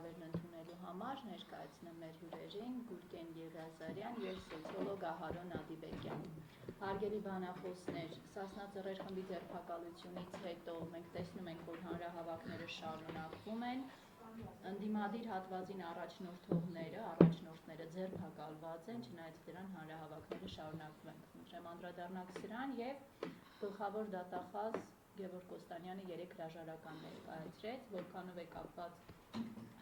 ծրագրերն ընդունելու համար ներկայացնեմ մեր հյուրերին Գուրգեն Եղիազարյան եւ սոցիոլոգ Ահարոն Ադիբեկյան։ Հարգելի բանախոսներ, Սասնա Ծռեր խմբի ձերբակալությունից հետո մենք տեսնում ենք, որ հանրահավաքները շարունակվում են։ Ընդդիմադիր հատվածին առաջնորդները ձերբակալված են, չնայած դրան հանրահավաքները շարունակվում են։ Խնդրեմ անդրադառնալ սրան եւ գլխավոր դատախազ Գևորգ Կոստանյանը 3 հրաժարական ներկայացրեց, որքանով է կապված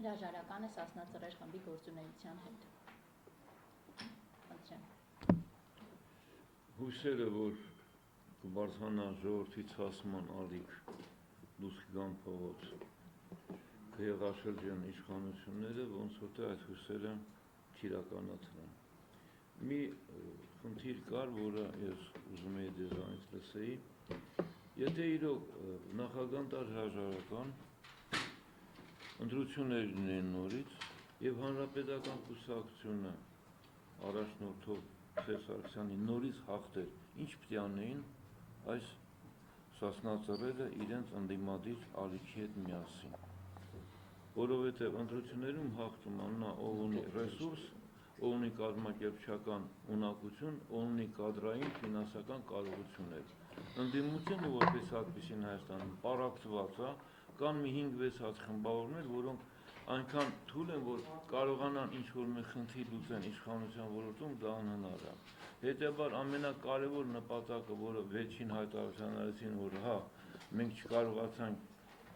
հրաժարականը Սասնա Ծռեր խմբի գործունեության հետ։ Խնդրեմ։ Հույսերը, որ կբարձրանան ժողովրդի ցասման ալիք դուրս կգան փողոց, կհեղաշրջեն իշխանությունները, ոնց որ թե այդ հույսերը չիրականացան։ Մի խնդիր կար, որը ես ուզում եի ձեզանից լսեի, եթե իրոք նախագահան տար հրաժարական, ընտրություններն են նորից եւ հանրապետական կուսակցությունը առաջնորդող Սերժ Սարգսյանի նորից հաղթեր, ինչ պետք է անեին այս Սասնա Ծռերը իրենց ընդդիմադիր ալիքի հետ միասին, որովհետեւ ընտրություններում հաղթում աննա ով ունի ռեսուրս, ով ունի կազմակերպչական ունակություն, ով ունի կադրային ֆինանսական կարողություններ։ Ընդդիմությունը որպես այդպեսին Հայաստանում պարակցված է, կան մի 5-6 հատ խմբավորներ, որոնք այնքան թույլ են, որ կարողանան ինչ-որ մի խնդիր լուծեն իշխանության ոլորտում, դա անհնար է։ Հետևաբար ամենակարևոր նպատակը, որը վերջին հայտարարության արեցին, որ հա, մենք չկարողացանք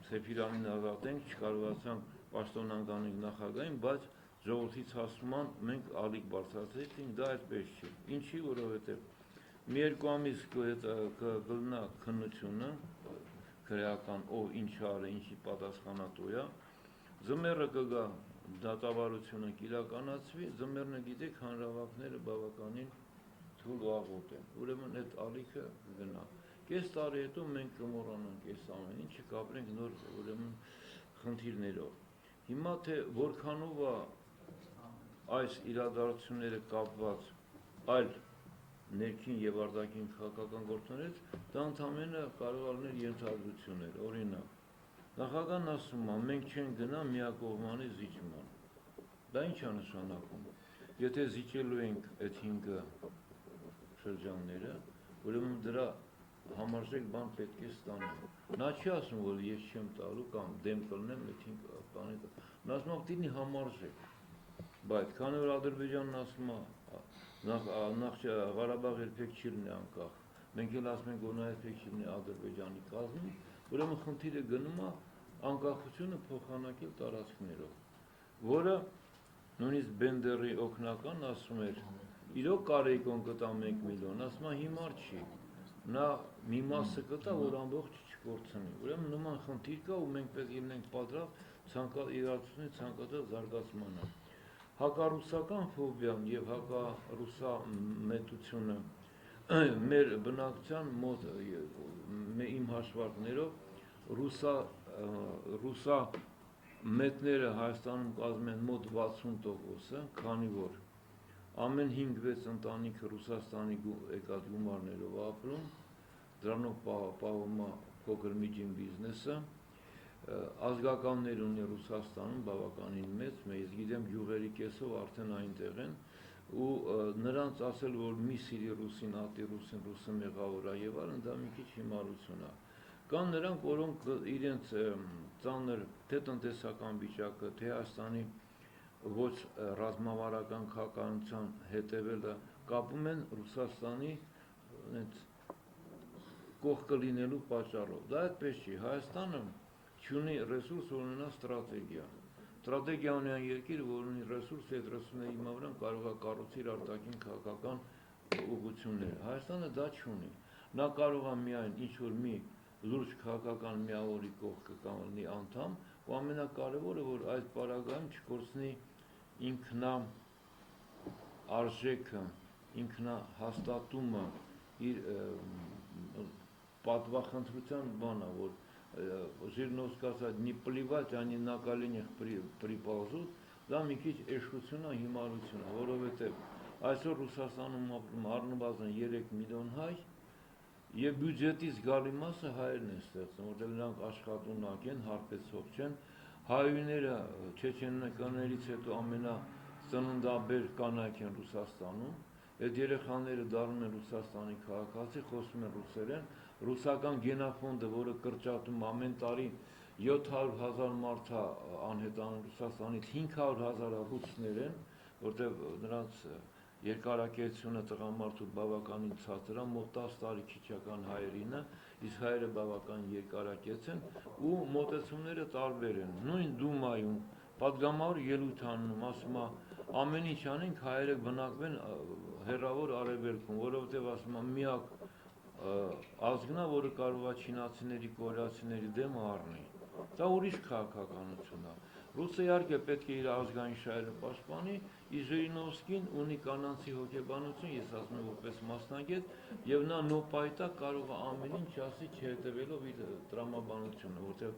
Սեփիրանին ազատենք, չկարողացանք պաշտոնանկ անենք նախագահին, բայց ժողովրդի ցասման մենք ալիք բարձրացրեցինք, դա այդպես չի։ Ինչի, որովհետև մի 2 ամիս կգնա քննությունը, քրեական ով ինչ արի, ինչի պատասխանատու է, ձմեռը կգա դատավարությունը կիրականացվի, ձմեռը գիտեք հանրահավաքները բավականին թույլ ու աղոտ են, ուրեմն այդ ալիքը կգնա։ Կես տարի հետո մենք կմոռանանք այս ամեն ինչը, կապրենք նոր ուրեմն խնդիրներով։ Հիմա թե որքանով է այս իրադարձությունները կապված այլ ներքին եւ արտաքին քաղաքական գործոններից, դա ընդհանրապես կարող է լինել ենթադրություններ, օրինակ նախագահն ասում է, մենք չենք գնա միակողմանի զիջման։ Դա ինչ է նշանակում։ Եթե զիջելու ենք այդ 5 շրջանները, ուրեմն դրա համարժեք բան պետք է ստանանք։ Նա չի ասում, որ ես չեմ տալու կամ դեմ կլնեմ այդ 5 բանը։ Նա ասում է, դինի համարժեք։ Բայց քանի որ Ադրբեջանն ասում է, Ղարաբաղ երբեք չի լինի անկախ, մենք էլ ասում ենք, որ նա երբեք չի լինի Ադրբեջանի կազմում, ուրեմն խնդիրը գնում է անկախությունը փոխանակել տարածքներով, որը նույնիսկ Բենդերի օգնական ասում էր, իրոք Կարեյկոն կտա 1 միլիոն, ասում է հիմար չի, նա մի մասը կտա, որ ամբողջը չկորցնի, ուրեմն նման խնդիր կա ու մենք պետք է լինենք պատրաստ իրադարձությունների ցանկացած զարգացմանը։ Հակառուսական ֆոբիան եւ հակառուսամետությունը մեր բնակչության մոտ իմ հաշվարկներով ռուսա մետները Հայաստանում կազմում են մոտ 60%-ը, քանի որ ամեն 5-6 ընտանիքը Ռուսաստանի եկած գումարներով ապրում, դրանով պահվում է փոքր միջին բիզնեսը, ազգականներ ունի Ռուսաստանում բավականին մեծ, ես գիտեմ գյուղերի կեսով արդեն այնտեղ են, ու նրանց ասել, որ մի սիրի ռուսին, ատի ռուսին, ռուսը մեղավոր է եւ այլն, դա մի քիչ հիմարություն է։ Կան նրանք, որոնք իրենց ծանր թե տնտեսական վիճակը, թե Հայաստանի ոչ ռազմավարական քաղաքականության հետևելը կապում են Ռուսաստանի կողքը լինելու պատճառով։ Դա այդպես չի, Հայաստանը չունի ռեսուրս, որ ունենա ստրատեգիա։ Ստրատեգիա ունենա երկիր, որ ունի ռեսուրս, այդ ռեսուրսների հիմա վրա կարող է կառուցել արտաքին քաղաքական ուղղությունները։ Հայաստանը դա չունի։ Նա կարող է միայն ինչ-որ մի լուրջ քաղաքական միավորի կողքը կամ լինի անդամ, ու ամենակարևորը, որ այդ պարագայում չկորցնի ինքնարժեքը, ինքնահաստատումը, իր պատվախնդրության բանը, որ Ժիրնովսկը ասաց, «Не плевать, они на коленях приползут», դա մի քիչ էշկություն է, հիմարություն է, որովհետև այսօր Ռուսաստանում ապրում առնվազն 3 միլիոն հայ, եւ բյուջետից գալի մասը հայերն են ստեղծում, որտեղ նրանք աշխատունակ են, հարբեցող չեն, հայուները չեչենկաներից հետո ամենածննդաբեր կանայք են Ռուսաստանում, այդ երեխաները դառնում են Ռուսաստանի քաղաքացի, խոսում են ռուսերեն, ռուսական գենոֆոնդը, որը կրճատում ամեն տարի 700,000 մարդ է անհետանում Ռուսաստանից, 500,000 ռուսներ են, որտեղ նրանց երկարակեցությունը տղամարդու բավականին ցածր է, մոտ 10 տարի քիչական հայերինը, իսկ հայերը բավական երկարակեց են ու մոտեցումները տարբեր են։ Նույն Դումայում պատգամավոր ելույթ անում, ասում է ամեն ինչ անենք հայերը բնակվեն հեռավոր արևելքում, որովհետև ասում է միակ ազգն է, որը կարող է չինացիների, կորեացիների դեմ առնի։ Դա ուրիշ քաղաքականություն է։ Ռուսը իհարկե պետք է իր ազգային շահերը պաշտպանի, իսկ Ժիրինովսկին ունի կանանցի հոգեբանություն, ես ասում եմ որպես մասնագետ, եւ նա նոպայտա կարող է ամեն ինչ ասի չհետևելով իր տրամաբանությունը, որտեղ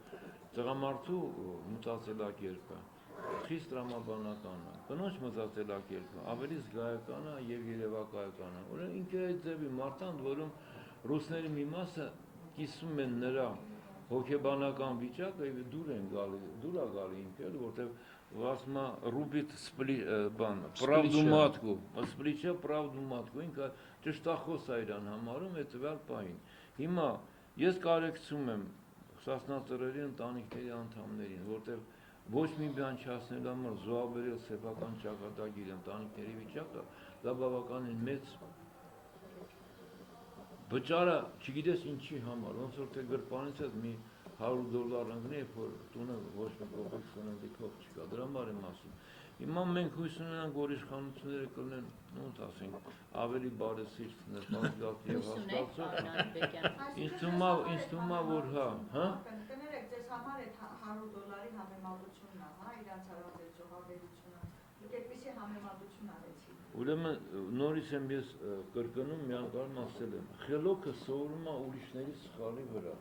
տղամարդու մտածելակերպը խիստ տրամաբանական է, կնոջ մտածելակերպը ավելի զգայական է եւ երևակայական է։ Ուրեմն ինքը այդ ձևի մարդան, որում ռուսների մի մասը կիսում են նրա հոգեբանական վիճակը եւ դուր է գալի ինքը, որտեղ ասում է ռուբիտ պրավդու մատկու, սպլիչա պրավդու մատկու, ինքը ճշտախոս է իրան համարում այդ տվյալ պահին։ Հիմա ես կարեկցում եմ Սասնա Ծռերի ընտանիքների անդամներին, որտեղ ոչ մի բան չասնելու համար զոհաբերել սեփական ճակատագիր ընտանիքների վիճակը, դա բավականին մեծ վճարը, չգիտես ինչի համար, ոնց որ թե գրպանից հետ մի $100 ընկնի, որ տունը ոչ մի կոպեկ սննդիքով չկա, դրա համար եմ ասում։ Հիմա մենք հույս ունենանք, որ իշխանությունները կլինեն, ոնց ասենք, ավելի բարեսիրտ, նպաստված եւ հասկացող։ Ինձ թվում է, որ հա։ Կներեք, ձեզ համար այդ $100 համեմատությունն է, հա, իրանց արած այդ զոհաբերությունը։ Դուք այդպիսի համեմատություն արեցիք։ Ուրեմն նորից եմ ես կրկնում, մի անգամ ասել եմ, խելոքը սովորում է ուրիշների սխալի վրա։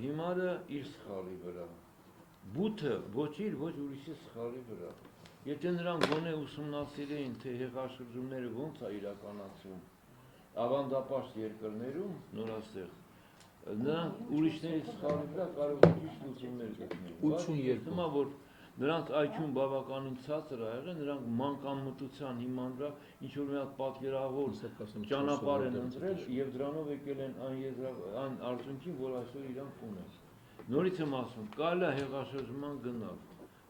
Հիմարը իր սխալի վրա, բութը ոչ իր, ոչ ուրիշի սխալի վրա։ Եթե նրանք գոնե ուսումնասիրեին, թե հեղաշրջումները ոնց է իրականացվում ավանդապաշտ երկրներում, նորաստեղ, նրանք ուրիշների սխալի վրա կարող են ճիշտ լուծումներ գտնել։ 82-ը, որ նրանց IQ-ն բավականին ցածր է եղել, նրանք մանկամտության հիման վրա ինչ-որ մի հատ պատկերավոր ճանապարհ են ընտրել եւ դրանով եկել են այն արդյունքին, որ այսօր իրանք ունեն։ Նորից եմ ասում, կարելի է հեղաշրջման գնալ,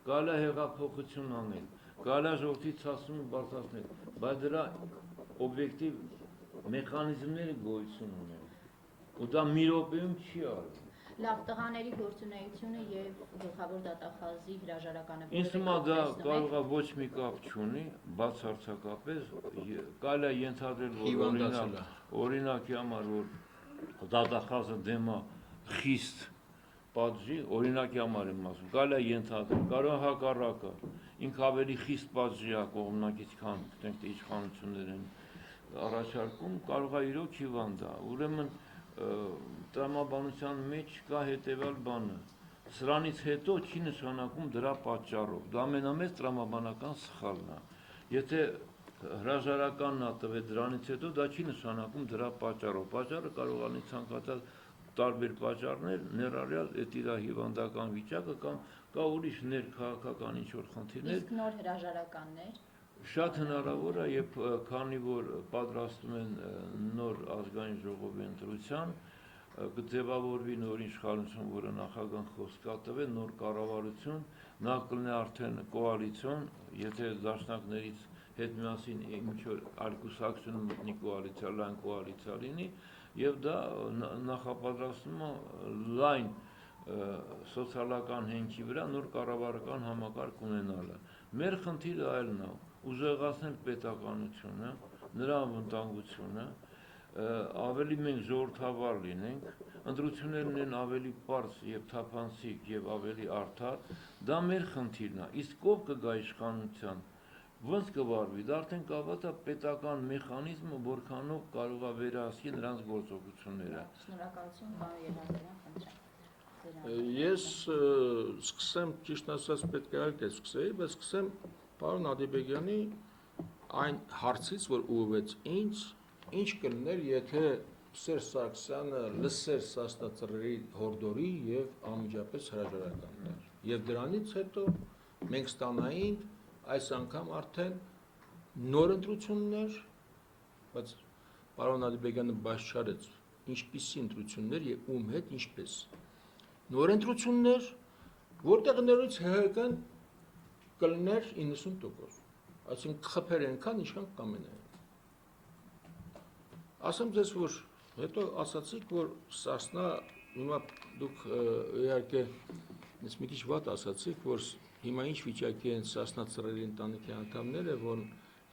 կարելի է հեղափոխություն անել, կարելի է ժողովրդի ցածումը բարձրացնել, բայց դրա օբյեկտիվ մեխանիզմները գոյություն ունեն։ Ու դա մի րոպեում չի արվում։ Լավ, տղաների գործունեությունը եւ գլխավոր դատախազի հրաժարականը։ Ինձ թվում է դա կարող է ոչ մի կապ չունի, բացարձակապես կարելի է ենթադրել, որ օրինակի համար, որ դատախազը դեմ է խիստ պատժի, օրինակի համար եմ ասում, կարելի է ենթադրել, կարող է հակառակը, ինքը ավելի խիստ պատժի է կողմնակից, քան իշխանություններ են առաջարկում, կարող է իրոք հիվանդ է, ուրեմն տրամաբանության մեջ կա հետևյալ բանը, սրանից հետո չի նշանակում դրա պատճառով, դա ամենամեծ տրամաբանական սխալն է, եթե հրաժարականն է տվել դրանից հետո, դա չի նշանակում դրա պատճառով, պատճառը կարող է ցանկացած տարբեր պատճառներ, ներառյալ այդ իր հիվանդական վիճակը կամ կա ուրիշ ներքաղաքական ինչ-որ խնդիրներ։ Իսկ նոր հրաժարականներ Շատ հնարավոր է, երբ քանի որ պատրաստում են նոր ազգային ժողովի ընտրության, կձևավորվի նոր իշխանություն, որը նախագահ խոսք է տվել, նոր կառավարություն, նա կլինի արդեն կոալիցիոն, եթե դաշնակներից հետ միասին ինչ-որ արկուսակցություն մտնի կոալիցիա, լայն կոալիցիա լինի, եւ դա նախապատրաստում է լայն սոցիալական հենքի վրա նոր կառավարական համակարգ ունենալը։ Մեր խնդիրը այլն է, ուժեղացնել պետականությունը, նրա անվտանգությունը, ավելի մենք ժողովրդավար լինենք, ընտրություններն ունեն ավելի պարզ եւ թափանցիկ եւ ավելի արդար, դա մեր խնդիրն է, իսկ ով կգա իշխանության, ոնց կվարվի, դա արդեն կապված է պետական մեխանիզմը, որքանով կարող է վերահսկի նրանց գործողությունները։ Շնորհակալություն, պարոն Եղազարյան, խնդրեմ։ Ես սկսեմ, ճիշտ ասած պետք է այլ կերպ սկսեի, բայց սկսեմ պարոն Ադիբեգյանի այն հարցից, որ ուղղվեց ինձ, ինչ կլիներ, եթե Սերժ Սարգսյանը լսեր Սասնա ծռերի հորդորի եւ անմիջապես հրաժարական տար։ Եվ դրանից հետո մենք ստանայինք այս անգամ արդեն նոր ընտրություններ, բայց պարոն Ալիբեկյանը բաշխարեց ինչպիսի ընտրություններ եւ ում հետ ինչպես։ Նոր ընտրություններ, որտեղ նորից ՀՀԿ-ն կլներ 90%, այսինքն խփեր այնքան, ինչքան կամենային։ Ասեմ ձեզ, որ հետո ասացիք, որ Սասնա, հիմա դուք իհարկե ես մի քիչ վատ ասացիք, որ հիմա ինչ վիճակի են Սասնա ծռերի ընտանիքի անդամները, որ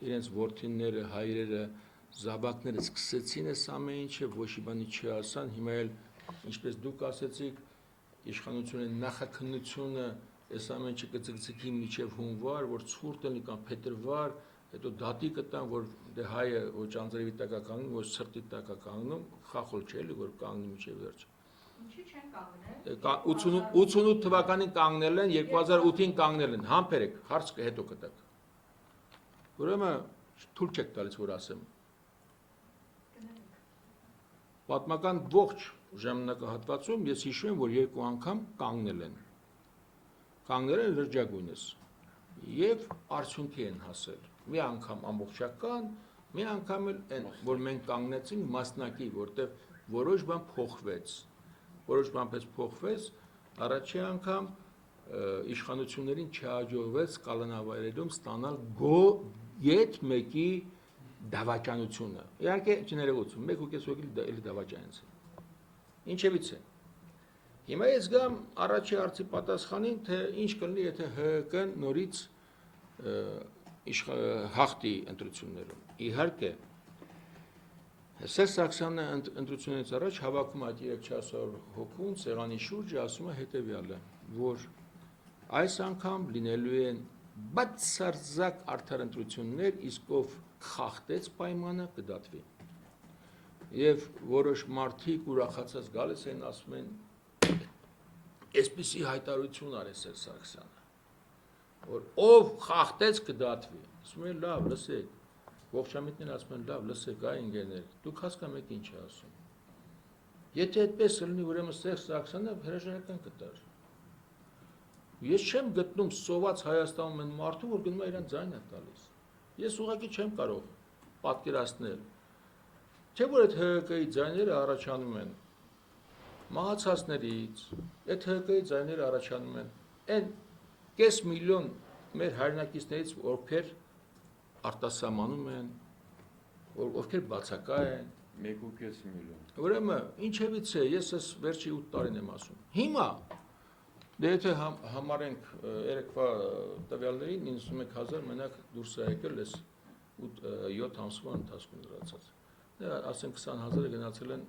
իրենց որդիները, հայրերը, զաբակները սկսեցին այս ամեն ինչը, ոչ մի բանի չասան, հիմա էլ ինչպես դուք ասեցիք, իշխանությունը նախաքննությունը այս ամեն ինչը կծկծկի մինչև հունվար, որ ցուրտ լինի կամ փետրվար, հետո դատի կտան, որ դե հայը ոչ անձրևի տակ է կանգնում, ոչ սրտի տակ է կանգնում, խախոլ չէ էլի, որ կանգնի մինչև վերջ։ Ինչի չեն կանգնել։ 88 թվականին կանգնել են, 2008-ին կանգնել են, համբերեք, հարց հետո կտակ։ Ուրեմն թույլ չեք տալիս, որ ասեմ։ Պատմական ողջ ժամանակահատվածում ես հիշում եմ, որ երկու անգամ կանգնել են լրջագույնս եւ արդյունքի են հասել։ Մի անգամ ամբողջական, մի անգամ էլ այն, որ մենք կանգնեցինք մասնակի, որտեղ որոշ բան փոխվեց, առաջի անգամ իշխանություններին չհաջողվեց կալանավայրերում ստանալ գետ մեկի դավաճանությունը։ Իհարկե չներողություն, 1.5 հոգի էլի դավաճանեց։ Ինչևից է։ Հիմա ես գամ առաջի հարցի պատասխանին, թե ինչ կլինի, եթե ՀՀԿ-ն նորից հաղթի ընտրություններում։ Իհարկե, Սերժ Սարգսյանը ընտրությունից առաջ հավաքում այդ 300-400 հոգուն սեղանի շուրջը, ասում է հետևյալը, որ այս անգամ լինելու են բացարձակ արդար ընտրություններ, իսկ ով խախտեց պայմանը կդատվի։ Եվ որոշ մարդիկ ուրախացած գալիս են, ասում են, այսպիսի հայտարարություն արեց Սերժ Սարգսյանը, որ ով խախտեց կդատվի։ Ասում են, լավ, լսեք, ողջամիտներն ասում են, լավ, լսեք, այ ընկերներ, դուք հասկանում եք ինչ է ասում։ Եթե այդպես լինի, ուրեմն Սերժ Սարգսյանը հրաժարական կտար։ Ես չեմ գտնում սոված Հայաստանում են մարդու, որ գնում է իրան ձայն է տալիս։ Ես ուղղակի չեմ կարող պատկերացնել, թե որ այդ ՀՀԿ-ի ձայները առաջանում են մահացածներից, այդ ՀՀԿ-ի ձայները առաջանում են այն կես միլիոն մեր հայրենակիցներից, ովքեր արտասահմանում են, ովքեր բացակա են, 1.5 միլիոն։ Ուրեմն ինչևից է, ես այս վերջի 8 տարին եմ ասում։ Հիմա դե եթե համարենք երեկվա տվյալներին 91000 մենակ դուրս է եկել այս 7 ամսվա ընթացքում լրացած։ Դե ասենք 20000-ը գնացել են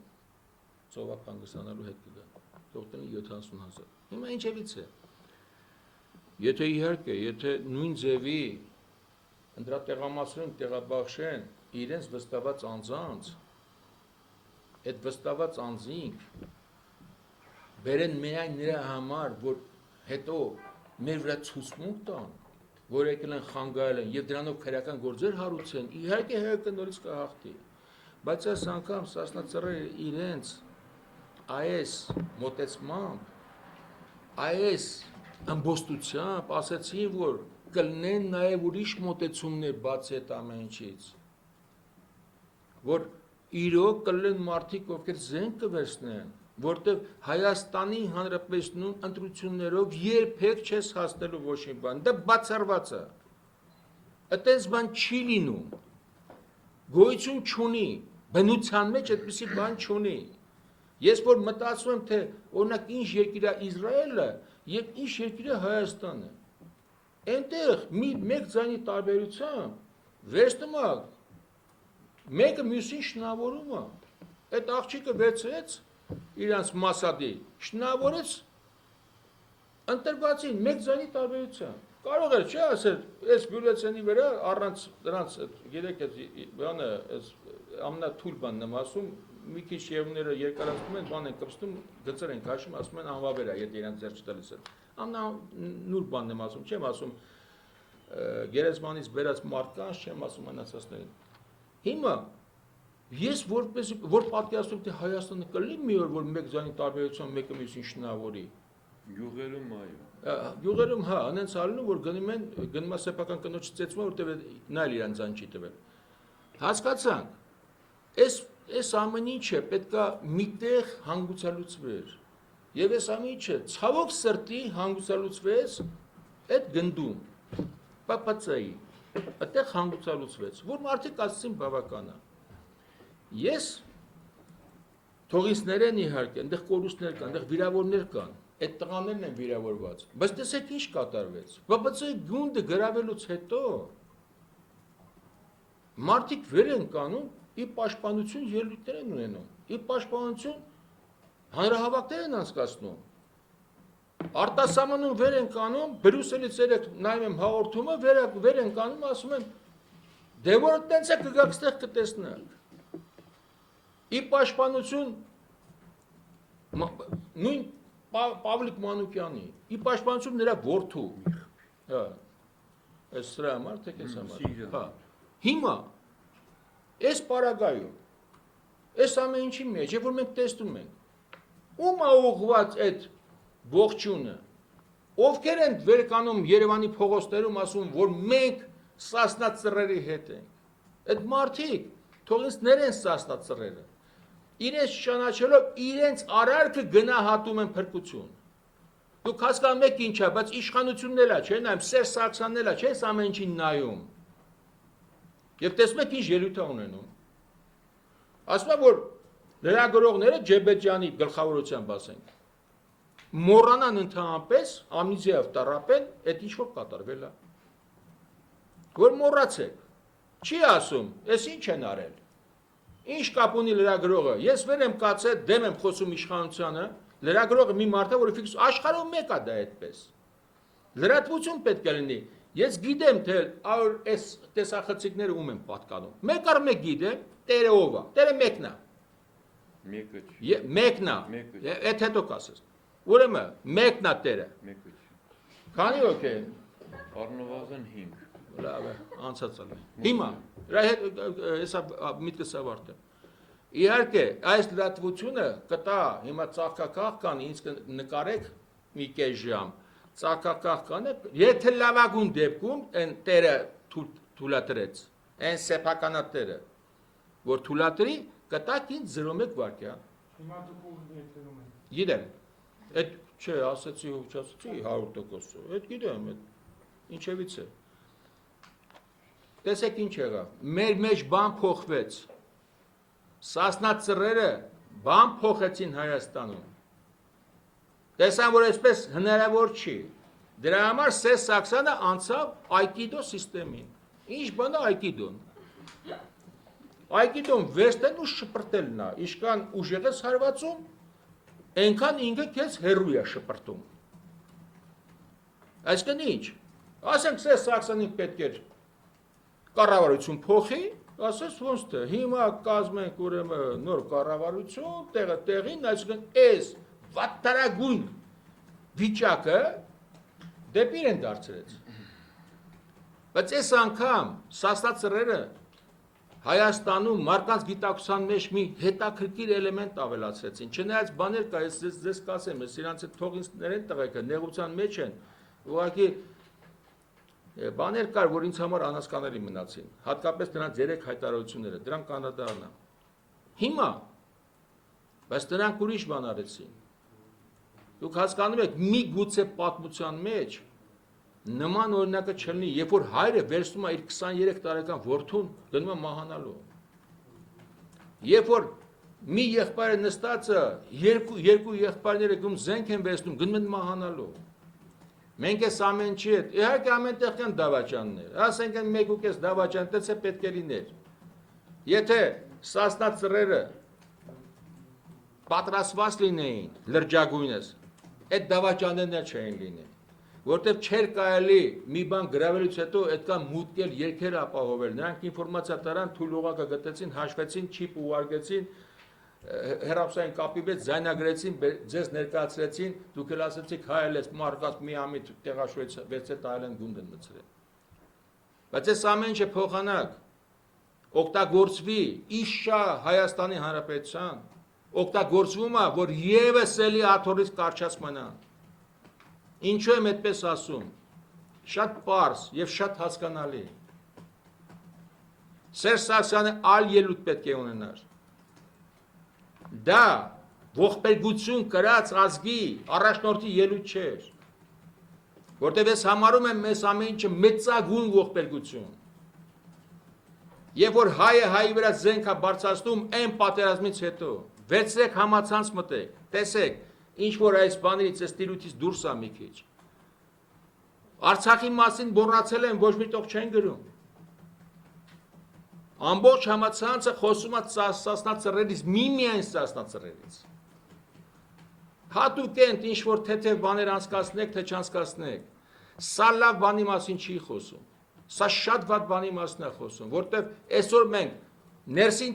ծովափ հանգստանալու հետ կգա։ Թող տնի 70000։ Հիմա ինչևից է։ Եթե իհարկե, եթե նույն ձևի ընդրատեղամասերում տեղաբաշխեն իրենց վստահված անձանց, այդ վստահված անձինք բերեն միայն նրա համար, որ հետո մեր վրա ցուցմունք տան, որ եկել են խանգարել են եւ դրանով քրեական գործեր հարուցեն, իհարկե ՀՀԿ նորից կհաղթի։ Բայց այս անգամ Սասնա ծռերը իրենց այս մոտեցմամբ, այս ամբոստությամբ ասացին, որ կլինեն նաև ուրիշ մոտեցումներ բացի այդ ամեն ինչից, որ իրոք կլինեն մարդիկ, ովքեր զենք կվերցնեն, որտեղ Հայաստանի Հանրապետությունում ընտրություններով երբեք չես հասնելու ոչ մի բան, դա բացառված է, այդպես բան չի լինում, գոյություն չունի, բնության մեջ այդպիսի բան չունի, ես որ մտածում եմ, թե օրինակ ինչ երկիր է Իսրայելը եւ ինչ երկիր է Հայաստանը, այնտեղ մեկ ձայնի տարբերությամբ վերցնում է մեկը մյուսին շնորհավորում է, այդ աղջիկը վերցրեց իրանց մասադի, շնորհավորեց ընտրվածին մեկ ձայնի տարբերությամբ, կարող էր չէ ասել, այս բյուլետենի վրա առանց դրանց գիտեք այդ բանը ամենաթույլ բանն եմ ասում, մի քիչ երևները երկարացնում են, բան են կպստում, գծեր են քաշում, ասում են անվավեր է, եթե իրանց ձեռք չտալիս են։ Ամենանուր բանն եմ ասում, չեմ ասում գերեզմանից բերած մարդկանց, չեմ ասում մնացածներին։ Հիմա Ես որ պատկերացնում թե Հայաստանը կլինի մի օր, որ մեկ ձայնի տարբերությամբ մեկը մյուսին շնորհավորի։ Յուղերում այո։ Յուղերում հա, անենց ալնում որ գնում է սեփական կնոջ ծեծումը, որտեղ նա էլ իրան ձայն չի տվել։ Հասկացանք։ Այս ամեն ինչը պետքա միտեղ հանգուցալուծվեր։ Եվ այս ամեն ինչը ցավոք սրտի հանգուցալուծվեց այդ գնդում։ ՊՊՑ-ի այդտեղ հանգուցալուծվեց, որ մարդիկ ասեցին բավական է։ Ես թողիցներ են իհարկե, այնտեղ կորուստներ կան, այնտեղ վիրավորներ կան, այդ տղաներն են վիրավորված, բայց տեսեք ինչ կատարվեց։ ՊՊՑ-ի գունդը գրավելուց հետո մարդիկ վեր են կանում, ի պաշտպանություն ելույթներ են ունենում, ի պաշտպանություն հանրահավաքներ են անցկացնում։ Արտասահմանում վեր են կանում, Բրյուսելից երեք նայում եմ հաղորդումը, վեր են կանում, ասում են, դե որ տենց է կգաք ստեղ կտեսնեք։ Ի պաշտպանություն նույն Պավլիկ Մանուկյանի, ի պաշտպանություն նրա որդու։ Հա։ Այս սրա համար, թե քեզ համար։ Հա։ Հիմա այս պարագայում, այս ամեն ինչի մեջ, երբ որ մենք տեսնում ենք, ում է ուղղված այդ ողջունը, ովքեր են վեր կանում Երևանի փողոցներում ասում, որ մենք Սասնա ծռերի հետ ենք։ Այդ մարդիկ թողինցներ են Սասնա ծռերը։ Իրենց ճանաչելով իրենց արարքը գնահատում են փրկություն։ Դուք հասկանում եք ինչ է, բայց իշխանությունն էլ է, չէ՞, նայում Սերժ Սարգսյանն էլ է, չէ՞, այս ամեն ինչին նայում։ Եվ տեսնում եք ինչ ելույթ է ունենում։ Ասում է, որ լրագրողները Ջեբեջյանի գլխավորությամբ ասենք, մոռանան ընդհանրապես ամնիզիայով տառապեն, այդ ինչ որ կատարվել է։ Որ մոռացեք։ Չի ասում, այս ինչ են արել։ Ինչ կապ ունի լրագրողը։ Ես վեր եմ կացել, դեմ եմ խոսում իշխանությանը, լրագրողը մի մարդ է, որը ֆիքս աշխարհում մեկ է դա այդպես։ Լրատվություն պետք է լինի։ Ես գիտեմ, թե այս տեսախցիկները ում են պատկանում։ Մեկ առ մեկ գիտեմ, Տերը ով է։ Տերը մեկն է։ Մեկը չի։ Մեկն է։ Այդ հետո կասես։ Ուրեմն մեկն է Տերը։ Մեկը չի։ Քանի օքե։ Առնվազն 5։ Լավ է, անցած է։ Հիմա հեսա միտքս ավարտեմ։ Իհարկե, այս լրատվությունը կտա հիմա ծաղկակաղ կան, ինձ նկարեք մի կես ժամ, ծաղկակաղ կան, եթե լավագույն դեպքում այն Տերը թույլատրեց, այն սեփականատերը, որ թույլատրի, կտակ ինձ 0.1 վայրկյան։ Հիմա դուք ու եթերում եք։ Գիտեմ, այդ չէ, ասացի 100%, այդ գիտեմ, ինչևից է։ Տեսեք ինչ եղավ, մեր մեջ բան փոխվեց, Սասնա ծռերը բան փոխեցին Հայաստանում, տեսան, որ այսպես հնարավոր չի, դրա համար Սերժ Սարգսյանը անցավ Այկիդո սիստեմին, ինչ բան է Այկիդոն, Այկիդոն վերստեն ու շպրտելն է, ինչքան ուժեղ ես հարվածում, այնքան ինքը քեզ հեռու է շպրտում, այսինքն ինչ, ասենք Սերժ Սարգսյանին պետք էր կառավարություն փոխի, ասես ոնց թե հիմա կազմենք ուրեմն նոր կառավարություն, տեղը տեղին, այսինքն այս վատթարագույն վիճակը դեպի իրեն դարձրեց։ Բայց այս անգամ Սասնա ծռերը Հայաստանում մարդկանց գիտակցության մեջ մի հետաքրքիր էլեմենտ ավելացրեցին։ Չնայած բաներ կա, ես ձեզ կասեմ, իրանց թողինցներ են տղեկը, նեղության մեջ են, ուղղակի բաներ կար, որ ինձ համար անհասկանալի մնացին, հատկապես դրանց 3 հայտարարությունները, դրանք կանադառն է։ Հիմա, բայց դրանք ուրիշ բան արեցին։ Դուք հասկանում եք, մի գուցե պատմության մեջ նման օրինակը չլինի, երբ որ հայրը վերցնում է իր 23 տարեկան որդուն, գնում է մահանալու։ Երբ որ մի եղբայրը նստածը, երկու եղբայրները գնում զենք են վերցնում, գնում են մահանալու։ Մենք այս ամեն չի հետ, իհարկե ամենտեղ կան դավաճաններ, ասենք են 1.5 դավաճան, տենց է պետք է լիներ։ Եթե Սասնա ծռերը պատրաստված լինեին լրջագույնս, այդ դավաճաններն չէին լինեն, որտեղ չէր կարելի մի բան գրավելուց հետո այդքան մուտքել երկեր ապահովել, նրանք ինֆորմացիա տարան, թույլ օղակը գտեցին, հաշվեցին, չիպ ուղարկեցին, հեռախոսային կապի մեջ ձայնագրեցին, ձեզ ներկայացրեցին, դուք էլ ասեցիք հայել ես մարկած մի ամիտ տեղաշվեց, վեցե տայել են գունդ են մցրել։ Բայց այս ամեն ինչը փոխանակ, օգտագործվի իշա Հայաստանի Հանրապետության, օգտագործվում է, որ եւս էլի աթոռից կարճած մնան։ Ինչու եմ այդպես ասում։ Շատ պարզ եւ շատ հասկանալի։ Սերժ Սարգսյանը այլ ելույթ պետք է ունենար։ Դա ողբերգություն կրած ազգի առաջնորդի ելույթ չէր, որտեղ ես համարում եմ մեզ ամեն ինչը մեծագույն ողբերգություն։ Եվ որ հայը հայի վրա զենք է բարձրացնում այն պատերազմից հետո, վերցրեք համացանց մտեք, տեսեք, ինչ որ այս բաներից, այս տիրույթից դուրս է մի քիչ։ Արցախի մասին մոռացել են, ոչ մի տող չեն գրում։ Ամբողջ համացանցը խոսում է Սասնա ծռերից, միմիայն Սասնա ծռերից։ Հատուկ են ինչ որ թեթև բաներ անցկացնեք, թե չանցկացնեք։ Սա լավ բանի մասին չի խոսում։ Սա շատ վատ բանի մասին է խոսում, որտեվ այսօր մենք ներքին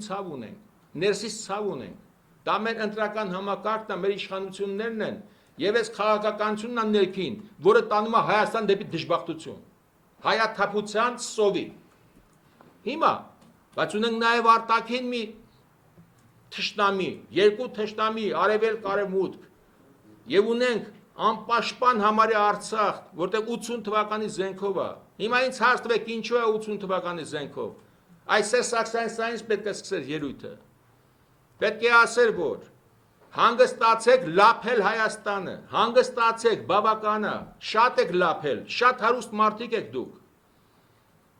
ցավ ունենք, ներսից ցավ ունենք։ Դա մեր ընտրական համակարգն է, մեր իշխանություններն են, եւ այս քաղաքականությունն է ներքին, որը տանում է Հայաստան դեպի դժբախտություն։ Հայաթափության սովի։ Հիմա, բայց ունենք նաեւ արտաքին մի թշնամի, երկու թշնամի, արևելք, արևմուտք, եւ ունենք անպաշտպան համարյա Արցախ, որտեղ 80 թվականի զենքով է։ Հիմա ինձ հարց տվեք, ինչու է 80 թվականի զենքով։ Այսօր Սարգսյանից պետք է սկսել ելույթը։ Պետք է ասել, որ հանգստացեք լափել Հայաստանը, հանգստացեք, բավական է, շատ եք լափել, շատ հարուստ մարդիկ եք դուք։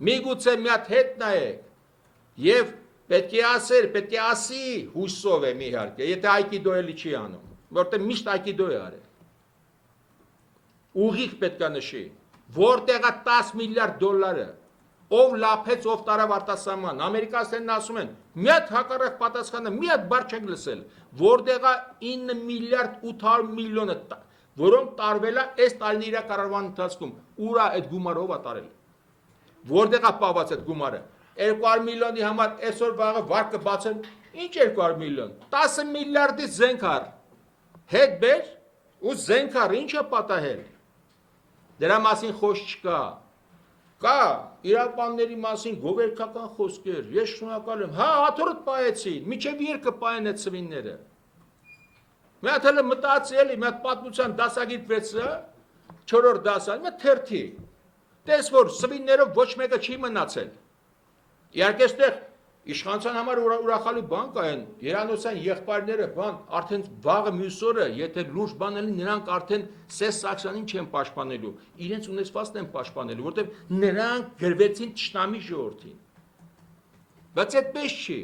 Միգուցե մի հատ հետ նայեք եւ պետք է ասել, պետք է ասի հույսով եմ իհարկե, եթե այկիդո էլի չի անում, որտեղ միշտ այկիդո է արել։ Ուղիղ պետք է նշի, որտեղ է 10 միլիարդ դոլարը, ով լափեց, ով տարավ արտասահման, ամերիկացիներն ասում են, մի հատ հակառակ պատասխանը, մի հատ բառ չեք լսել, որտեղ է 9 միլիարդ 800 միլիոնը, որոնք տարվել է այս տարիների կառավարման ընթացքում, ուր է այդ գումարով է տարել, որտեղ է պահված այդ գումարը, 200 միլիոնի համար այսօր վաղը վարկը բացեն, ինչ 200 միլիոն, 10 միլիարդի զենք առ, հետ բեր ու զենք առ, ինչ է պատահել։ Դրա մասին խոսք չկա, կա իրականների մասին գովերքական խոսքեր, ես շնորհակալ եմ, հա աթոռդ պահեցին, միջև երկը պահեն այդ սվինները։ Մի հատ հələ մտածի էլի, մի հատ պատմության դասագիր վերցրա, 4-րդ դասարան, մի հատ թերթի, տես որ սվիններով ոչ մեկը չի մնացել։ Իհարկե այստեղ իշխանության համար ուրախալի բան կա են, Երանոսյան եղբայրները բան, արդեն վաղը մյուս օրը, եթե լուրջ բան լինի, նրանք արդեն Սերժ Սարգսյանին չեն պաշտպանելու, իրենց ունեցվածքն են պաշտպանելու, որտեղ նրանք գրվեցին թշնամի ժողովրդին։ Բայց այդպես չի,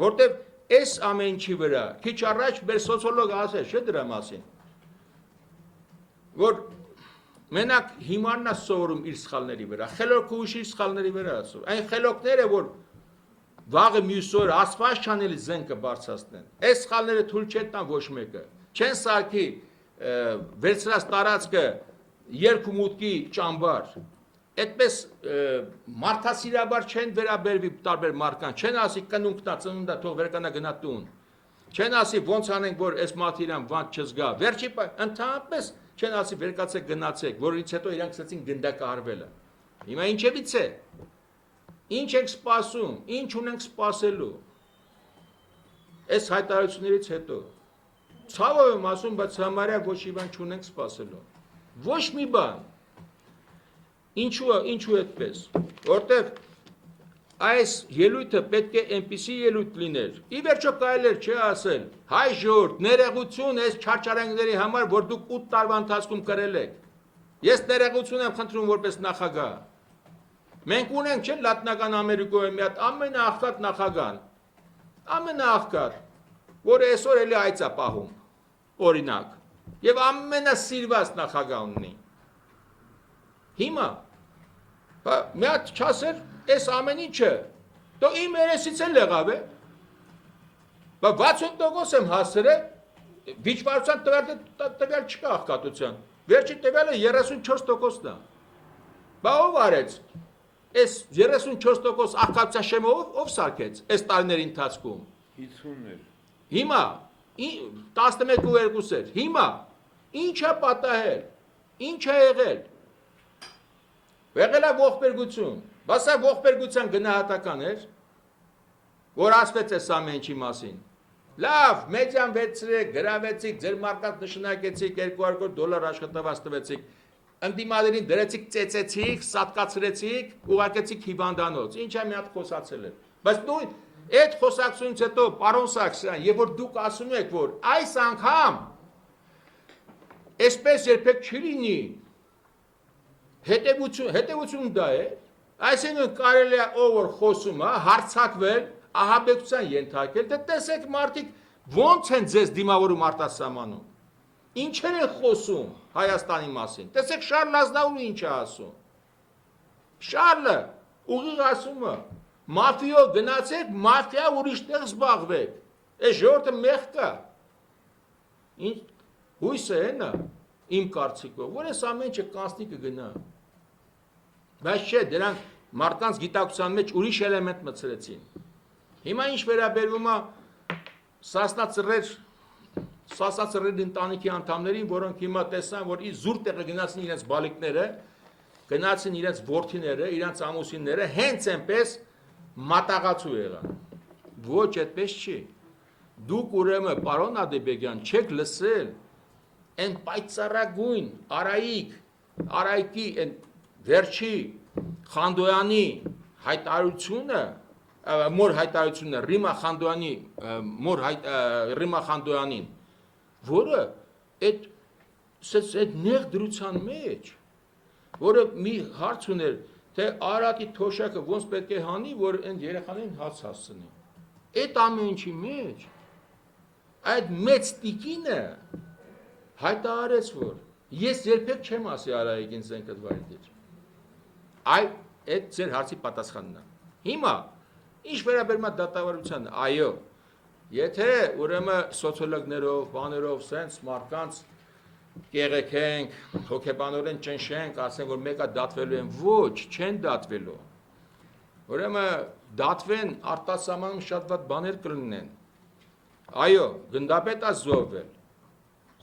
որտեղ այս ամեն ինչի վրա, քիչ առաջ մեր սոցիոլոգը ասել, չէ՞ դրա մասին, որ մենակ հիմարն է սովորում իր սխալների վրա, խելոքը ուրիշի սխալների վրա ասում, այն խելոքները, որ վաղը մյուս օր ասված չանելի զենքը բարձրացնեն։ Այս սխալները թույլ չեն տան ոչ մեկը։ Չեն սարքի վերցրած տարածքը երկու մուտքի ճամբար։ Այդպես մարդասիրաբար չեն վերաբերվի տարբեր մարդկանց։ Չեն ասի կնունքնա ծնունդա թող վերկանա գնա տուն։ Չեն ասի ոնց անենք որ այս մարդը իրան վանդ չզգա։ Վերջի ընդհանրապես չեն ասի վերկացեք գնացեք, որից հետո իրանք սկսեցին գնդակահարվելը։ Հիմա ինչևից է։ Ինչ ենք սպասում, ինչ ունենք սպասելու, այս հայտարարություններից հետո, ցավով եմ ասում, բայց համարյա ոչ մի բան չունենք սպասելու, ոչ մի բան, ինչու այդպես, որտեղ այս ելույթը պետք է այնպիսի ելույթ լիներ, ի վերջո կարելի էր չի ասել, հայ ժողովուրդ, ներողություն այս չարչարանքների համար, որ դուք 8 տարվա ընթացքում կրել եք, ես ներողություն եմ խնդրում որպես նախագահ, մենք ունենք չէ Լատինական Ամերիկայում մի հատ ամենաաղքատ նախագահան, ամենաաղքատ, որը այսօր էլի այծ է պահում, օրինակ, եւ ամենասիրված նախագահ ունի։ Հիմա, մի հատ չասեր, այս ամեն ինչը, դո իմ երեսից էլ եղավ է, 60% եմ հասրել, վիճվարության տվյալ չկա աղքատության, վերջի տվյալը 34%-ն է, ով արեց, այս 34% աղքատության շեմը ով սարքեց այս տարիների ընթացքում։ 50-ներ։ Հիմա 11.2 էր։ Հիմա ինչ է պատահել։ Ինչ է եղել։ Եղել է ողբերգություն։ Բայց սա ողբերգության գնահատական էր, որ ասվեց այս ամեն ինչի մասին։ Լավ, մեդիան վերցրեք, գրավեցիք, ձեր մարկած նշանակեցիք, $200 աշխատավարձ տվեցիք, ընդդիմադերին դրեցիք, ծեծեցիք, սատկացրեցիք, ուղարկեցիք հիվանդանոց։ Ինչ է մի հատ խոսացել էր։ Բայց դու այդ խոսակցությունից հետո, պարոն Սարգսյան, եւ որ դուք ասում եք, որ այս անգամ այսպես երբեք չի լինի, հետևություն դա է, այսինքն կարելի է ով որ խոսում է, հարցակվել, ահաբեկության ենթարկել, դե տեսեք մարդիկ ոնց են ձեզ դիմավորում արտասահմանում, ինչեր են խոսում Հայաստանի մասին, տեսեք Շարլ Ազնավուրը ինչ է ասում, Շարլը ուղիղ ասում է, մաֆիո գնացեք, մաֆիա ուրիշտեղ զբաղվեք, այս ժողովուրդը մեղք կա, հույսը հենա, իմ կարծիքով, որ այս ամեն ինչը կանցնի կգնա, բայց չէ, դրանք մարդկանց գիտակցության մեջ ուրիշ էլեմենտ մտցրեցին, հիմա ինչ վերաբերվում է Սասնա Ծռերի ընտանիքի անդամներին, որոնք հիմա տեսան, որ զուր տեղը գնացին իրենց բալիկները, գնացին իրենց որդիները, իրենց ամուսինները, հենց այնպես մատաղացու եղան։ Ոչ, այդպես չի։ Դուք ուրեմն, պարոն Ադեբեգյան, չեք լսել այն պայծառագույն Արայիկի այն վերջի Խանդոյանի հայտարարությունը, մոր հայտարարությունը Ռիմա Խանդոյանին, որը այդ նեղ դրության մեջ, որը մի հարց ուներ, թե Արարատի թոշակը ոնց պետք է հանի, որ այն երեխաներին հաց հասցնի։ Այդ ամեն ինչի մեջ այդ մեծ տիկինը հայտարարեց, որ ես երբեք չեմ ասի Արայիկին զենք դվարի դեր։ Այդ ձեր հարցի պատասխանն է։ Հիմա ինչ վերաբերում է դատավարությանը, այո, եթե ուրեմն սոցիոլոգներով, բաներով, սենց մարդկանց կեղեքենք, հոգեբանորեն ճնշենք, ասենք, որ մեկը դատվելու են, ոչ, չեն դատվելու։ Ուրեմն դատվեն արտասահմանում շատ վատ բաներ կլինեն։ Այո, գնդապետը զոհվել։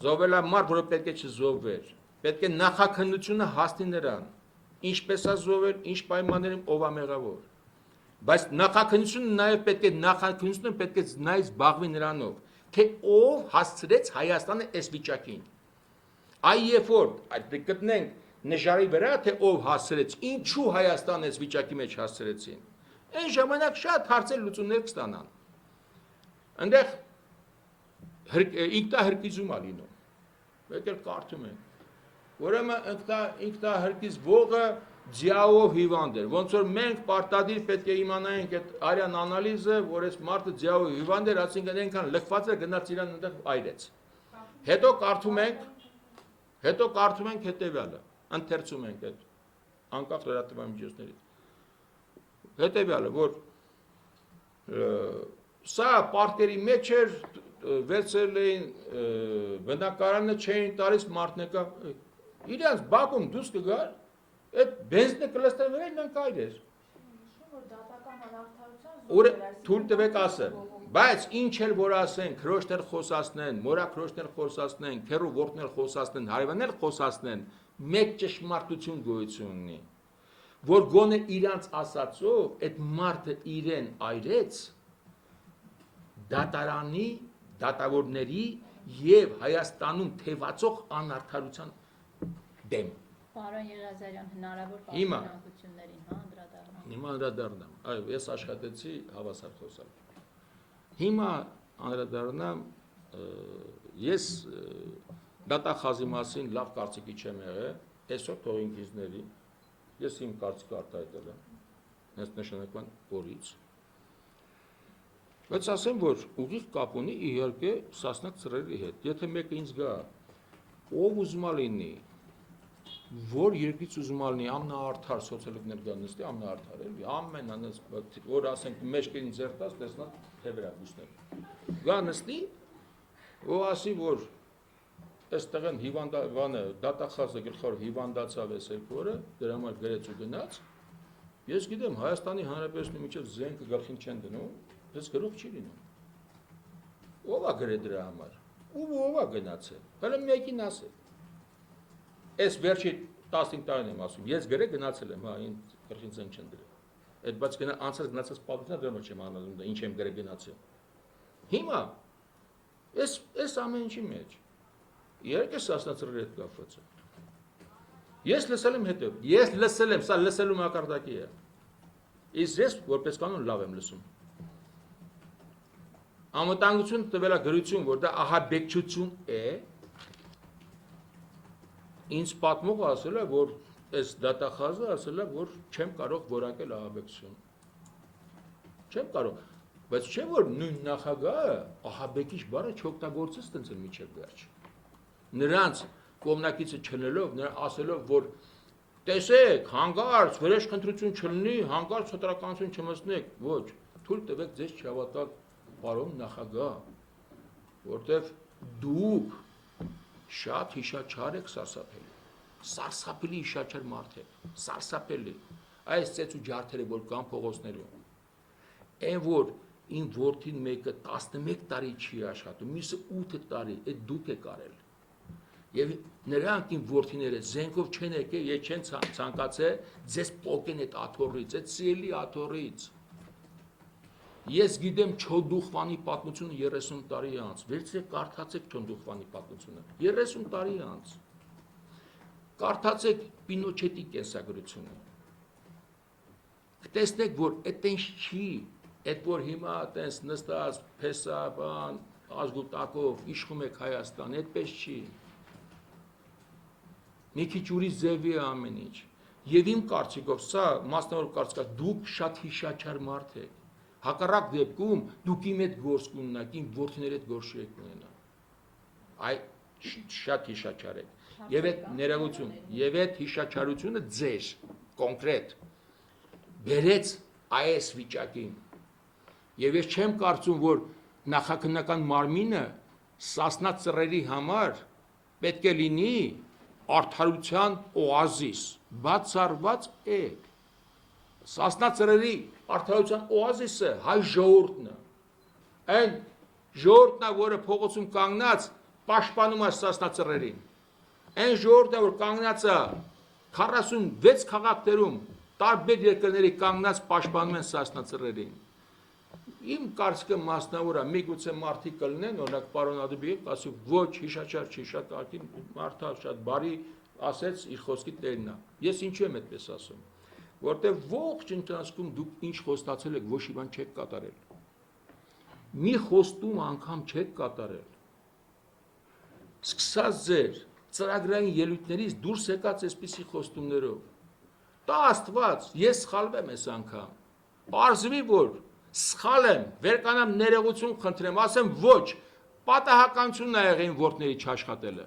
Զոհվել է մարդ, որը պետք է չզոհվեր։ Պետք է նախաքննությունը հասնի նրան։ Ինչպես է զոհվել, ինչ պայմաններում, ով է մեղավոր։ Բայց նախաքննությունը նաև պետք է նայ զբաղվի նրանով, թե ով հասցրեց Հայաստանը այս վիճակին։ Երբ որ գտնենք նժարի վրա, թե ով հասցրեց, ինչու Հայաստանը այս վիճակի մեջ հասցրեցին, այն ժամանակ շատ հարցեր լուծումներ կստանան։ Այնտեղ ինքնահրկիզում է լինում, եկել կարդում են, ուրեմն ինքնահրկիզ ողը ձիավով հիվանդ էր, ոնց որ մենք պարտադիր պետք է իմանայինք այդ արյան անալիզը, որ այս մարդը ձիավով հիվանդ էր, այսինքն այնքան լքված էր, գնաց իրան այնտեղ այրեց։ Հետո կարդում ենք հետևյալը, ընթերցում ենք այդ անկախ լրատվամիջոցներից։ Հետևյալը, որ սա պարտքերի մեջ էր, վերցրել էին բնակարանը չէին տալիս մարդնեկա, իրենց բակում դուրս կգար, այդ բենզինը կլստրվեր նրանք այրեր։ Թույլ տվեք ասեմ, բայց ինչ էլ որ ասեն, քրոջներ խոսացնեն, մորա քրոջներ խոսացնեն, քերու որդներ խոսացնեն, հարևաններ խոսացնեն, մեկ ճշմարտություն գոյություն ունի, որ գոնե իրանց ասածով այդ մարդը իրեն այրեց դատարանի, դատավորների եւ Հայաստանում թևածող անարդարության դեմ։ Պարոն Եղիազարյան, հնարավոր պատասխանատվություններին, անդրադառնամ։ Հիմա անդրադառնամ, այո, ես աշխատեցի հավասար խոսալ։ Հիմա անդրադառնամ, ես դատախազի մասին լավ կարծիքի չեմ եղել, այսօր թողին ինձների, ես իմ կարծիքը արտահայտել եմ, հենց նշանակման օրից։ Բայց ասեմ, որ ուղիղ կապ ունի իհարկե Սասնա Ծռերի հետ։ Եթե մեկը ինձ գա, ով ուզում լինի, որ երկրից ուզում լինի ամենաարդար սոցիոլոգներ գա նստի, ամենաարդար էլի, ամենանս, որ ասենք մեջքին ձերտած տեսնած թե վրա բուսներ։ Գա նստի, ու ասի, որ այստեղ են հիվանդանը, դատախազը գլխավոր հիվանդացավ այս երկու օրը, դրա համար գրեց ու գնաց։ Ես գիտեմ, Հայաստանի Հանրապետությունի միջև զենքը գլխին չեն դնում, ես գրող չի լինում։ Ո՞վ է գրել դրա համար։ Ո՞վ է գնացել։ Հələ մեկին ասել։ Այս վերջի 15 տարին եմ ասում, ես գրել գնացել եմ, հա, ինձ գլխին զենք չեն դրել։ Այդ բայց անցած գնացած պատմությունը դրանով չեմ անալում, դա ինչ եմ գրել գնացել։ Հիմա այս ամեն ինչի մեջ իհարկե սասնացրել հետ կապված է։ Ես լսել եմ հետո, ես լսել եմ, սա լսելու մակարդակի է։ Իսկ ես որպես կանոն լավ եմ լսում։ Անվտանգություն տվելա գրություն, որ դա ահաբեկչություն է, ինձ պատմողը ասել է, որ այս դատախազը ասել է, որ չեմ կարող որակել ահաբեկչություն։ Չեմ կարող, բայց չէ որ նույն նախագահը ահաբեկիչ բառը չօգտագործեց տենց միջև վերջ։ Նրանց կողմնակիցը չլելով, նրան ասելով, որ տեսեք, հանկարծ վերջքննություն չլինի, հանկարծ սոտրականություն չմսնեք, ոչ, թույլ տվեք ձեզ չհավատալ, պարոն նախագահ, որտեվ դուք շատ հիշաչար եք սարսափելի, սարսափելի հիշաչար մարդ եք, սարսափելի, այս ծեծ ու ջարդերը, որ կան փողոցներում, այն որ իմ որդին մեկը 11 տարի չի աշխատում, մյուսը 8 տարի, այդ դուք եք արել, և նրանք իմ որդիները զենքով չեն եկել, և չեն ցանկացել ձեզ պոկեն այդ աթոռից, այդ սիրելի աթոռից, ես գիտեմ Չոդուխվանի պատմությունը 30 տարի անց, վերցրեք կարդացեք Չոդուխվանի պատմությունը, 30 տարի անց, կարդացեք Պինոչետի կենսագրությունը, տեսնեք, որ այդ ինչ չի, այդ որ հիմա տենց նստած, փեսա, բան, ազգուտակով իշխում եք Հայաստան, այդպես չի, մի քիչ ուրիշ ձևի է ամեն ինչ, և իմ կարծիքով, սա մասնավոր կարծիքով, դուք շատ հիշաչար մարդ եք, հակառակ դեպքում դուք իմ հետ գործ կունենաք, իմ որդիների հետ գործ չեք ունենա, այ շատ հիշաչար եք, և այդ ներողություն, և այդ հիշաչարությունը ձեր, կոնկրետ, բերեց այս վիճակին, և ես չեմ կարծում, որ նախաքննական մարմինը Սասնա ծռերի համար պետք է լինի արդարության օազիս, բացառված եք, Սասնա ծռերի արդարության օազիսը հայ ժողովուրդն է, այն ժողովուրդն է, որը փողոցում կանգնած պաշտպանում է Սասնա ծռերին, այն ժողովուրդն է, որ կանգնած է 46 քաղաքներում տարբեր երկրների կանգնած պաշտպանում են Սասնա ծռերին, իմ կարծիքը մասնավոր է, միգուցե մարդիկ կլինեն, օրինակ պարոն Ադուբեգը ասի, ոչ, հիշաչար չի, շատ ակին մարդը շատ բարի ասեց իր խոսքի տերն է, ես ինչու եմ այդպես ասում, որտեղ ողջ ընթացքում դուք ինչ խոստացել եք, ոչ մի բան չեք կատարել, մի խոստում անգամ չեք կատարել, սկսած ձեր ծրագրային ելույթներից դուրս եկած այսպիսի խոստումներով, տա Աստված, ես սխալվեմ այս անգամ, պարզվի, որ սխալ եմ, վերկանամ ներողություն խնդրեմ, ասեմ ոչ, պատահականությունն է եղել իմ որդների չաշխատելը,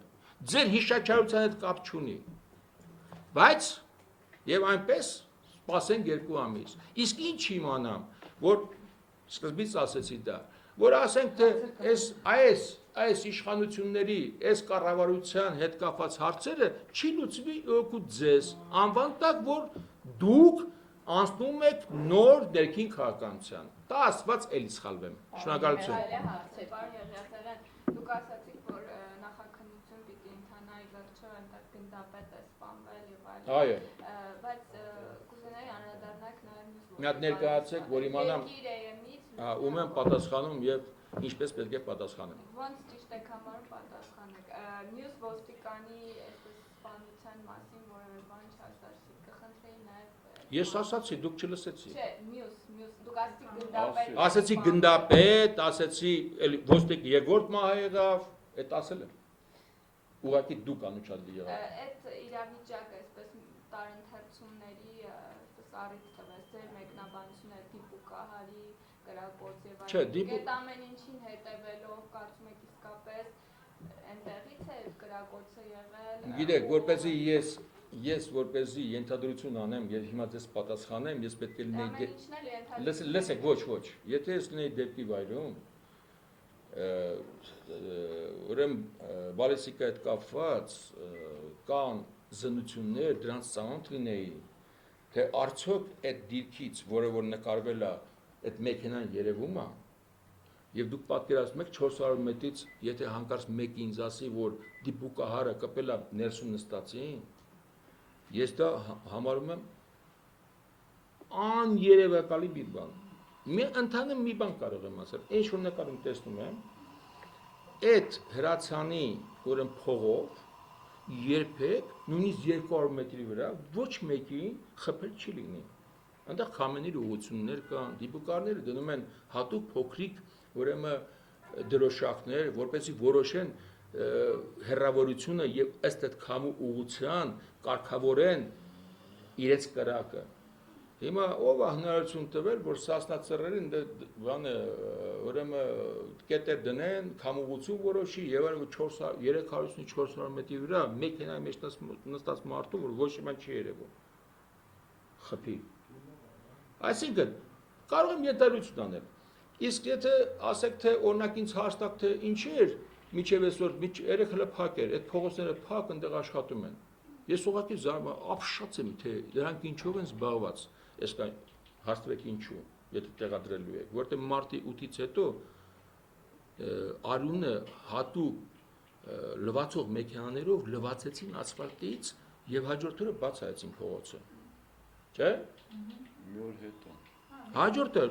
ձեր հիշաչարության հետ կապ չունի, բայց և այնպես սպասենք 2 ամիս, իսկ ինչ իմանամ, որ սկզբից ասեցի դա, որ ասենք թե այս իշխանությունների, այս կառավարության հետ կապված հարցերը չի լուծվի օգուտ ձեզ, անվան տակ, որ դուք անցնում եք նոր ներքին քաղաքականության, դա Աստված էլի սխալվեմ, շնորհակալություն։ Դուք ասացիք, որ նախաքննություն պիտի ընթանա վերջը, այնտեղ գնդապետ է սպանվել եւ այլն։ Այո։ Բայց կուզենայի անդրադառնալ նաեւ Մի հատ ներկայացեք, որ իմանամ ում եմ պատասխանում եւ ինչպես պետք է պատասխանեմ։ Ոնց ճիշտ եք համարում պատասխանեք։ Մյուս ոստիկանի այսպես սպանության մասին որևէ բան չասացիք, կխնդրեի նաեւ։ Ես ասացի, դուք չլսեցի։ Չէ, մյուս, դուք ասացիք գնդապետ։ Ասացի գնդապետ, ասացի ոստիկ երկրորդ մահ եղավ, այդ ասել եմ։ Ուղղակի դուք անուշադի եղավ։ Այդ իրավիճակը այսպես տարընթերցումների այսպես առիթ տվեց ձեր մեկնաբանությունը դիպուկահարի կրակոց եւ այլն։ Այդ ամեն ինչին հետևելով կարծում եք իսկապես այնտեղից է կրակոցը եղել։ Գիտեք, որպեսզի ես որպեսզի ենթադրություն անեմ, ես հիմա ձեզ պատասխանեմ, ես պետք է լինեի լսեք, ոչ, եթե ես լինեի դեպքի վայրում, ուրեմն բալիստիկայի հետ կապված կան զննություններ, դրանց ծանոթ լինեի, թե արդյոք այդ դիրքից, որը որ նկարվել է, այդ մեքենան երևում է, եւ դուք պատկերացնում եք 400 մետրից, եթե հանկարծ մեկը ինձ ասի, որ դիպուկահարը կպել է ներսում նստածին, ես դա համարում եմ աներևակալի մի բան։ Մի ընդհանրապես մի բան կարող եմ ասել, ինչ որ նկարում տեսնում եմ, այդ հրացանի որն փողով երբեք նույնիսկ 200 մետրի վրա ոչ մեկի խփել չի լինի։ Այնտեղ քամիների ուղղություններ կան, դիպուկարները դնում են հատուկ փոքրիկ ուրեմն դրոշակներ, որպեսզի որոշեն հեռավորությունը եւ ըստ այդ քամու ուղղության կարգավորեն իրենց կրակը։ Հիմա ով է հնարավորություն տվել, որ Սասնա ծռերին բանը ուրեմն կետեր դնեն, քամուղություն որոշի եւ 350-400 մետրի վրա մեքենայի մեջ նստած մարդու, որ ոչ մի չի երևում։ Խփի։ Այսինքն կարող եմ ենթադրություն անել։ Իսկ եթե ասեք թե օրինակ ինձ հաստատ թե ինչ էր, միջև այսօր երեք հլը փակ էր, այդ փողոցները փակ այնտեղ աշխատում են։ Ես ուղղակի ապշած եմ թե դրանք ինչով են զբաղված։ Ես կան հաստվեք ինչու, եթե տեղադրելու եք, որտեղ մարտի 8-ից հետո արյունը հատուկ լվացող մեքենաներով լվացեցին ասֆալտից եւ հաջորդ օրը բացայեցին փողոցը։ Չէ՞։ Մի օր հետո։ Հաջորդը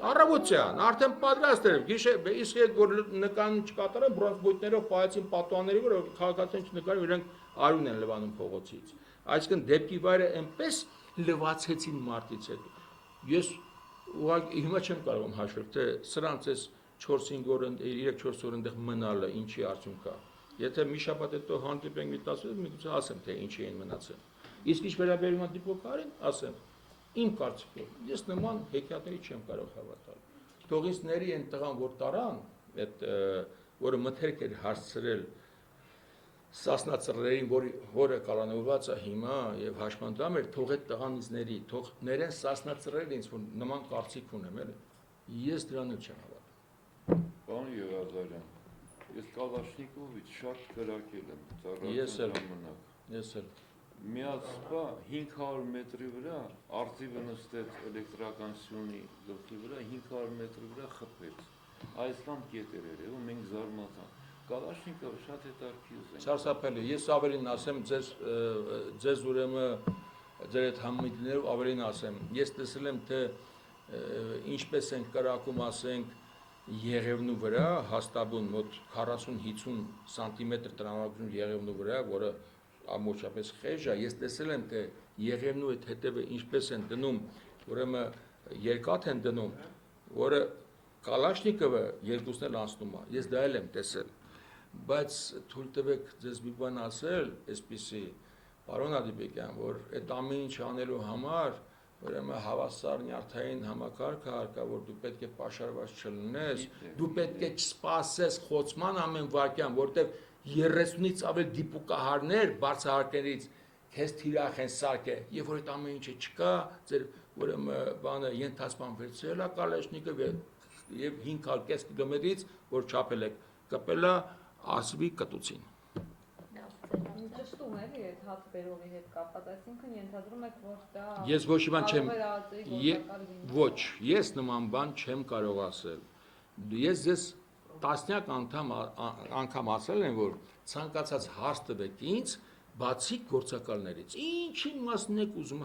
առավոտյան արդեն պատրաստ էր, գիշեր իսկ այդ որ նկարն չկատարան բրոնզ գույտներով պայեցին պատուանների վրա քաղաքացիական չնկարում իրենք արյուն են լվանում փողոցից։ Այսինքն դեպքի վայրը այնպես լվացեցին մարտից հետո։ Ես ուղղակի հիմա չեմ կարող հաշվել թե սրանց էս 4-5 օր 3-4 օր այնտեղ մնալը ինչի արդյունք է։ Եթե մի շաբաթ հետո հանդիպենք մի 10 օր միգուցե ասեմ թե ինչի են մնացել։ Իսկ ինչ վերաբերում է դիպլոմարին, ասեմ իմ կարծիքով ես նման հեքիաթների չեմ կարող հավատալ։ Թողիստների են տղան որ տարան, այդ որը մթերք էր հասցրել Սասնա ծռերին, որը կալանավորված է հիմա եւ հաշմանդամ էր, թող այդ տղանիցների, թող ներեն Սասնա ծռերին ինձ որ նման կարծիք ունեմ, էլի։ Ես դրան էլ չեմ հավատում։ Պարոն Եղազարյան, ես Կալաշնիկովից շատ կրակել եմ Ես էլ։ ժամանակ։ Ես էլ։ Միացպա 500 մետրի վրա արտիվը նստեց էլեկտրական սյունի գլխի վրա 500 մետրի վրա խփեց։ Այսքան կետեր էր ու մենք զարմացանք։ Կալաշնիկովը շատ հետաքրքիր է։ Սարսափելի, ես ավելին ասեմ ձեզ ուրեմն ձեր այդ համույթներով ավելին ասեմ։ Ես տեսել եմ թե ինչպես են կրակում ասենք Եղևնու վրա հաստաբուն մոտ 40-50 սանտիմետր տրամադրություն Եղևնու վրա, որը ամոչապես խեժ է, ես տեսել եմ թե Եղևնու այդ հետևը ինչպես են դնում, ուրեմն երկաթ են դնում, որը Կալաշնիկովը երկուսն էլ անցնում է, ես դա էլ եմ տեսել, բայց թույլ տվեք ձեզ մի բան ասել, այսպիսի, պարոն Ադիբեկյան, որ այդ ամեն ինչ անելու համար, ուրեմն հավասար նյարդային համակարգ հարկա, որ դու պետք է պաշարված չլինես, դու պետք է չսպասես խոցման ամեն վարքյան, որտեղ 30-ից ավել դիպուկահարներ բարձրահարկներից քեզ թիրախ են սարքել, եւ որ այդ ամեն ինչը չկա, ձեր ուրեմն բանը ենթացման վերցրել է Կալաշնիկով եւ 500 կիլոմետրից որ չափել եք կպելա ասվի կտուցին։ Ճշտում էլի այդ հատբերովի հետ կապված, այսինքն ենթադրում եք որ դա Ես ոչ մի բան չեմ ոչ, ես նման բան չեմ կարող ասել։ Ես ձեզ տասնյակ անգամ ասել եմ, որ ցանկացած հարց տվեք ինձ, բացի գործակալներից։ Ինչի մասն եք ուզում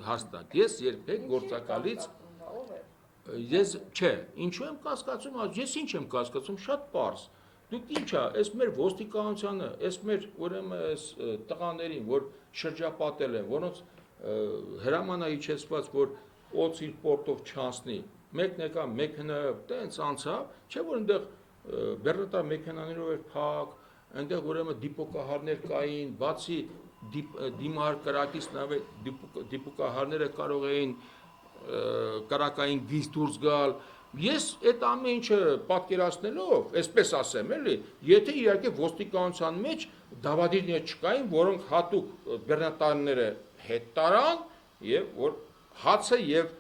հաստատ։ Ես երբեք գործակալից ես չէ, ինչու եմ կասկածում, ես ինչ եմ կասկածում, շատ պարզ։ Դուք ինչա, այս մեր ոստիկանությանը, այս մեր ուրեմն այս տղաներին, որ շրջապատել են, որոնց հրաման է իջեցված, որ օծ իր պորտով չանցնի, մեկն եկա մեքենայով տենց անցավ, չէ որ այնտեղ բեռնատար մեքենաներով էր փակ, այնտեղ ուրեմն դիպոկահարներ կային, բացի դիմահար կրակից նաև դիպոկահարները կարող էին կրակային գիծ դուրս գալ։ Ես այդ ամեն ինչը պատկերացնելով, այսպես ասեմ, էլի, եթե իհարկե ոստիկանության մեջ դավադիրներ չկային, որոնք հատուկ բեռնատարները հետ տարան եւ որ հացը եւ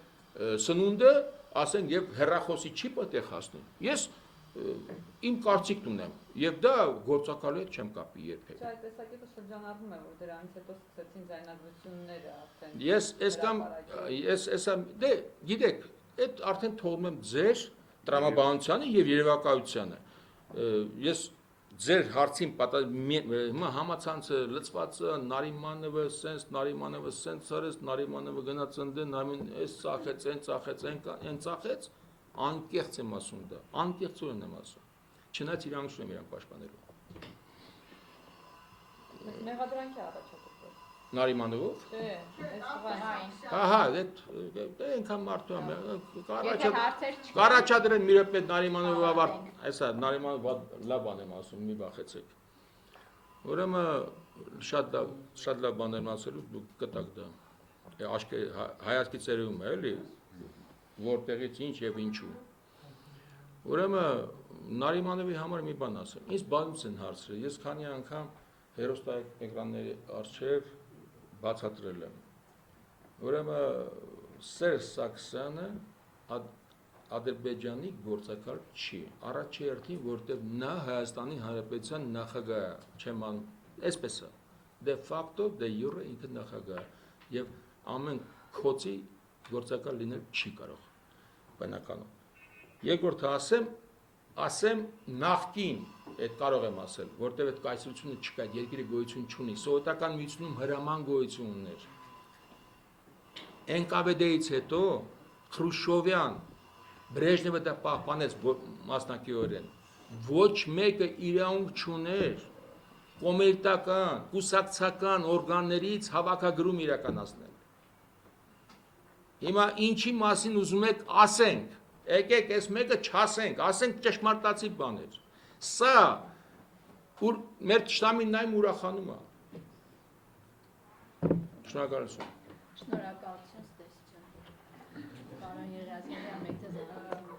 սնունդը ասենք եւ հերախոսի չի պետք է հասնի։ Ես իմ կարծիքն ունեմ եւ դա գործակալի հետ չեմ կապի երբեք։ Չէ, այդ տեսակետը շրջանառվում է, որ դրանից հետո սկսեցին ձայնագրությունները արդեն։ Ես դե գիտեք, այդ արդեն թողնում եմ ձեր տրամաբանությանը եւ երևակայությանը։ Ես ձեր հարցին հիմա համացանցը լծվածը Նարիմանովը սենց Նարիմանովը սենց արեց Նարիմանովը գնաց ընդ այս ծախեց այն ծախեց անկեղծ եմ ասում դա անկեղծորեն եմ ասում չնայած իրանություն եմ իրան պաշտպանելու Մեղադրանքի առաջադրվել Նարիմանովով Ահա, դա այնքան մարդու եմ Եթե հարցեր չկան, Կառաջադրեն մի րոպե Նարիմանովը ավարտ այսա Նարիմանովը լավ բան եմ ասում մի վախեցեք ուրեմն շատ լավ բաներ եմ ասելու դուք կտակ դա հայացքի ծերում է էլի որտեղից ինչ եւ ինչու ուրեմն Նարիմանովի համար մի բան ասեմ ինձ բանուց են հարցրել ես քանի անգամ հերոստակեկրանների առջև բացատրել եմ ուրեմն Սերժ Սարգսյանը Ադրբեջանի գործակալ չի առաջի հերթին որտեղ նա Հայաստանի Հանրապետության նախագահ է չեմ անում այսպես է դե ֆակտո դե յուրե ինքը նախագահ է եւ ամեն քոցի գործակալ լինել չի կարող բնականում երկրորդը ասեմ նախքին այդ կարող եմ ասել որտեղ այդ կայսրությունը չկա երկիրը գոյություն չունի սովետական միությունում հրաման գոյություն ուներ NKVD-ից հետո Խրուշչովյան Բրեժնևը դա պահպանեց մասնակիորեն ոչ մեկը իրավունք չուներ կոմերտական կուսակցական օրգաններից հավաքագրում իրականացնել հիմա ինչի մասին ուզում եք ասենք եկեք այս մեկը չասենք ասենք ճշմարտացի բաներ սա ուր մեր ճշտամին նայում ուրախանում է շնորհակալություն շնորհակալություն, ստեսություն։ Պարոն Երազմյան, մեկ